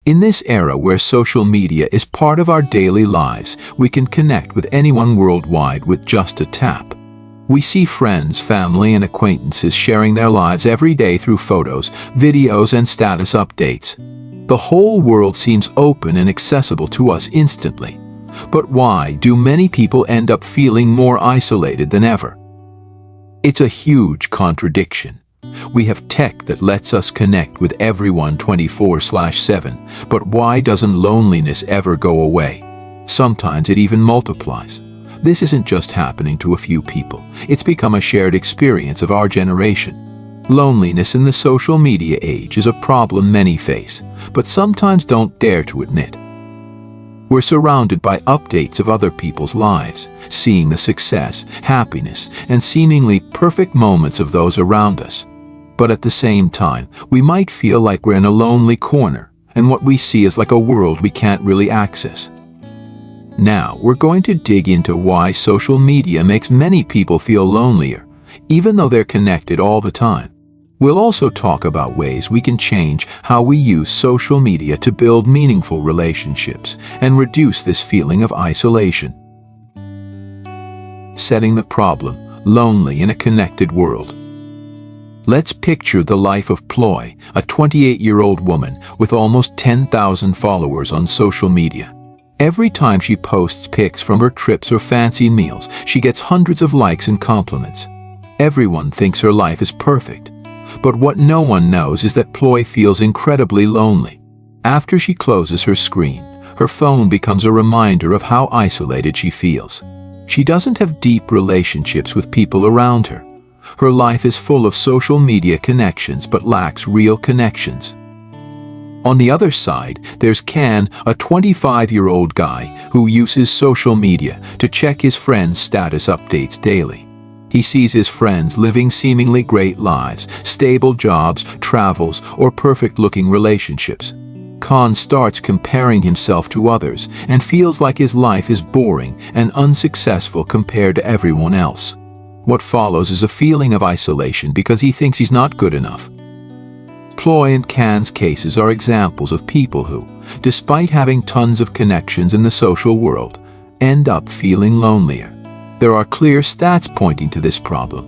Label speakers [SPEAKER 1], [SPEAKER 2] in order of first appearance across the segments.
[SPEAKER 1] In this era where social media is part of our daily lives, we can connect with anyone worldwide with just a tap. We see friends, family, and acquaintances sharing their lives every day through photos, videos, and status updates. The whole world seems open and accessible to us instantly. But why do many people end up feeling more isolated than ever? It's a huge contradiction. We have tech that lets us connect with everyone 24/7, but why doesn't loneliness ever go away? Sometimes it even multiplies. This isn't just happening to a few people. It's become a shared experience of our generation. Loneliness in the social media age is a problem many face, but sometimes don't dare to admit. We're surrounded by updates of other people's lives, seeing the success, happiness, and seemingly perfect moments of those around us. But at the same time, we might feel like we're in a lonely corner, and what we see is like a world we can't really access. Now, we're going to dig into why social media makes many people feel lonelier, even though they're connected all the time. We'll also talk about ways we can change how we use social media to build meaningful relationships and reduce this feeling of isolation. Setting the problem: lonely in a connected world. Let's picture the life of Ploy, a 28-year-old woman with almost 10,000 followers on social media. Every time she posts pics from her trips or fancy meals, she gets hundreds of likes and compliments. Everyone thinks her life is perfect. But what no one knows is that Ploy feels incredibly lonely. After she closes her screen, her phone becomes a reminder of how isolated she feels. She doesn't have deep relationships with people around her. Her life is full of social media connections but lacks real connections. On the other side, there's Can, a 25-year-old guy who uses social media to check his friends' status updates daily. He sees his friends living seemingly great lives, stable jobs, travels, or perfect-looking relationships. Can starts comparing himself to others and feels like his life is boring and unsuccessful compared to everyone else. What follows is a feeling of isolation because he thinks he's not good enough. Ploy and Can's cases are examples of people who, despite having tons of connections in the social world, end up feeling lonelier. There are clear stats pointing to this problem.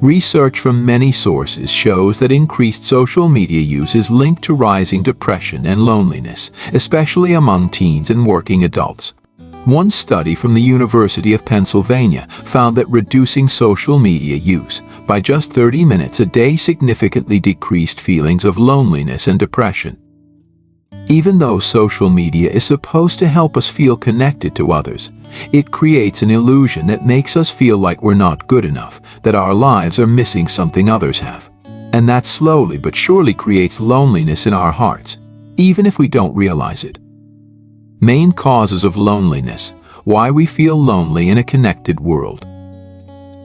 [SPEAKER 1] Research from many sources shows that increased social media use is linked to rising depression and loneliness, especially among teens and working adults. One study from the University of Pennsylvania found that reducing social media use by just 30 minutes a day significantly decreased feelings of loneliness and depression. Even though social media is supposed to help us feel connected to others, it creates an illusion that makes us feel like we're not good enough, that our lives are missing something others have. And that slowly but surely creates loneliness in our hearts, even if we don't realize it. Main causes of loneliness: why we feel lonely in a connected world.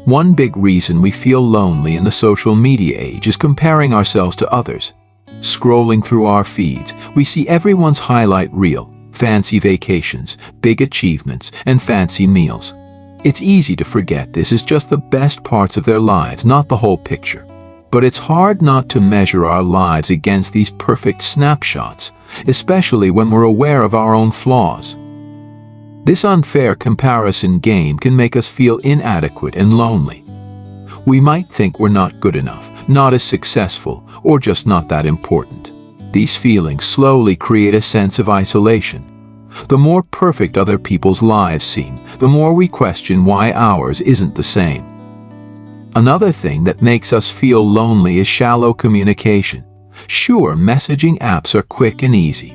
[SPEAKER 1] One big reason we feel lonely in the social media age is comparing ourselves to others. Scrolling through our feeds, we see everyone's highlight reel, fancy vacations, big achievements, and fancy meals. It's easy to forget this is just the best parts of their lives, not the whole picture. But it's hard not to measure our lives against these perfect snapshots, especially when we're aware of our own flaws. This unfair comparison game can make us feel inadequate and lonely. We might think we're not good enough, not as successful, or just not that important. These feelings slowly create a sense of isolation. The more perfect other people's lives seem, the more we question why ours isn't the same. Another thing that makes us feel lonely is shallow communication. Sure, messaging apps are quick and easy,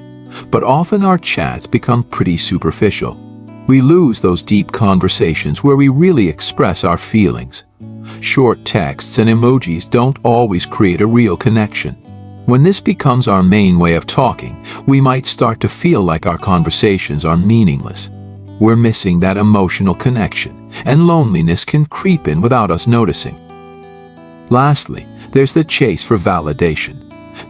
[SPEAKER 1] but often our chats become pretty superficial. We lose those deep conversations where we really express our feelings. Short texts and emojis don't always create a real connection. When this becomes our main way of talking, we might start to feel like our conversations are meaningless. We're missing that emotional connection, and loneliness can creep in without us noticing. Lastly, there's the chase for validation.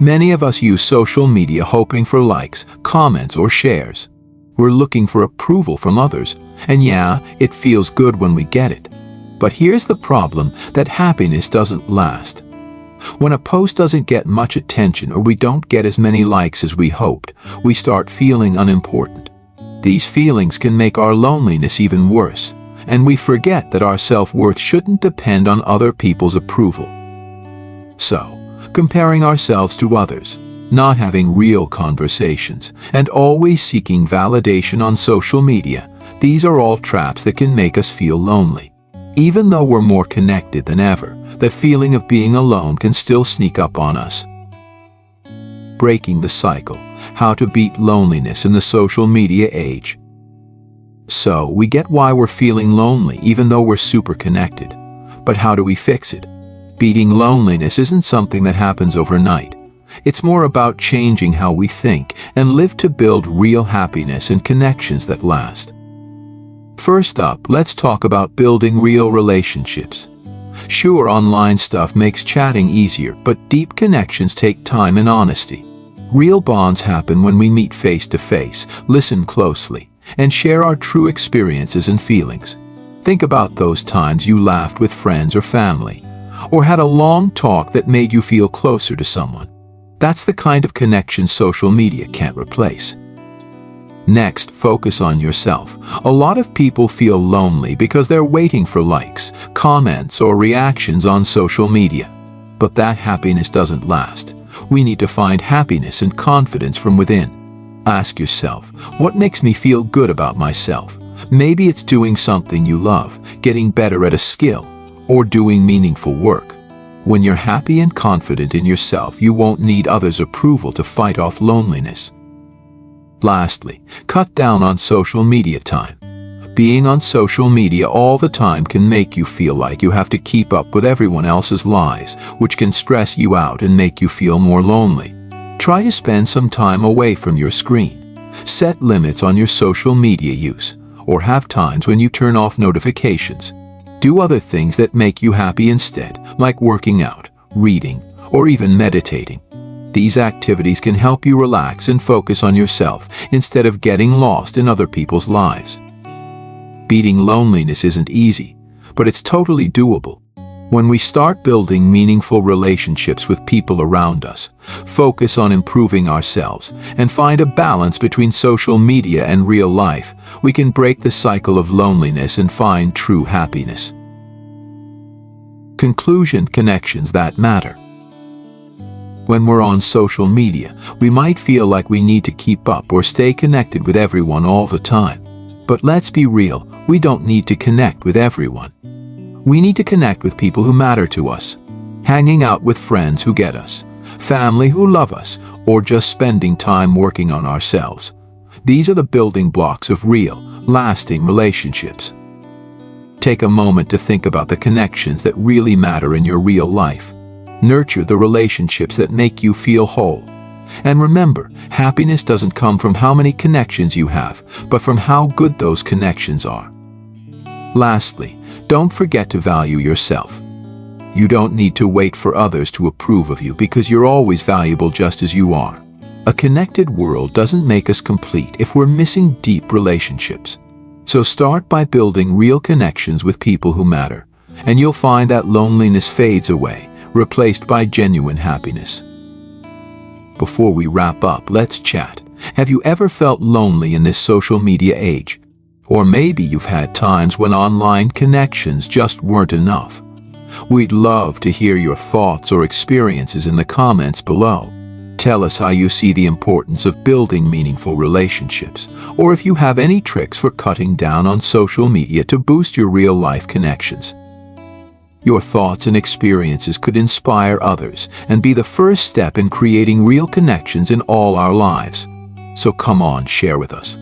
[SPEAKER 1] Many of us use social media hoping for likes, comments, or shares. We're looking for approval from others, and yeah, it feels good when we get it. But here's the problem: that happiness doesn't last. When a post doesn't get much attention or we don't get as many likes as we hoped, we start feeling unimportant. These feelings can make our loneliness even worse, and we forget that our self-worth shouldn't depend on other people's approval. So, comparing ourselves to others, not having real conversations, and always seeking validation on social media, these are all traps that can make us feel lonely. Even though we're more connected than ever, that feeling of being alone can still sneak up on us. Breaking the cycle: how to beat loneliness in the social media age. So, we get why we're feeling lonely even though we're super connected. But how do we fix it? Beating loneliness isn't something that happens overnight. It's more about changing how we think and live to build real happiness and connections that last. First up, let's talk about building real relationships. Sure, online stuff makes chatting easier, but deep connections take time and honesty. Real bonds happen when we meet face to face, listen closely, and share our true experiences and feelings. Think about those times you laughed with friends or family, or had a long talk that made you feel closer to someone. That's the kind of connection social media can't replace. Next, focus on yourself. A lot of people feel lonely because they're waiting for likes, comments, or reactions on social media. But that happiness doesn't last. We need to find happiness and confidence from within. Ask yourself, what makes me feel good about myself? Maybe it's doing something you love, getting better at a skill, or doing meaningful work. When you're happy and confident in yourself, you won't need others' approval to fight off loneliness. Lastly, cut down on social media time. Being on social media all the time can make you feel like you have to keep up with everyone else's lives, which can stress you out and make you feel more lonely. Try to spend some time away from your screen. Set limits on your social media use, or have times when you turn off notifications. Do other things that make you happy instead, like working out, reading, or even meditating. These activities can help you relax and focus on yourself instead of getting lost in other people's lives. Beating loneliness isn't easy, but it's totally doable. When we start building meaningful relationships with people around us, focus on improving ourselves, and find a balance between social media and real life, we can break the cycle of loneliness and find true happiness. Conclusion: connections that matter. When we're on social media, we might feel like we need to keep up or stay connected with everyone all the time. But let's be real, we don't need to connect with everyone. We need to connect with people who matter to us. Hanging out with friends who get us, family who love us, or just spending time working on ourselves. These are the building blocks of real, lasting relationships. Take a moment to think about the connections that really matter in your real life. Nurture the relationships that make you feel whole. And remember, happiness doesn't come from how many connections you have, but from how good those connections are. Lastly, don't forget to value yourself. You don't need to wait for others to approve of you because you're always valuable just as you are. A connected world doesn't make us complete if we're missing deep relationships. So start by building real connections with people who matter, and you'll find that loneliness fades away, replaced by genuine happiness. Before we wrap up, let's chat. Have you ever felt lonely in this social media age? Or maybe you've had times when online connections just weren't enough. We'd love to hear your thoughts or experiences in the comments below. Tell us how you see the importance of building meaningful relationships, or if you have any tricks for cutting down on social media to boost your real-life connections. Your thoughts and experiences could inspire others and be the first step in creating real connections in all our lives. So come on, share with us.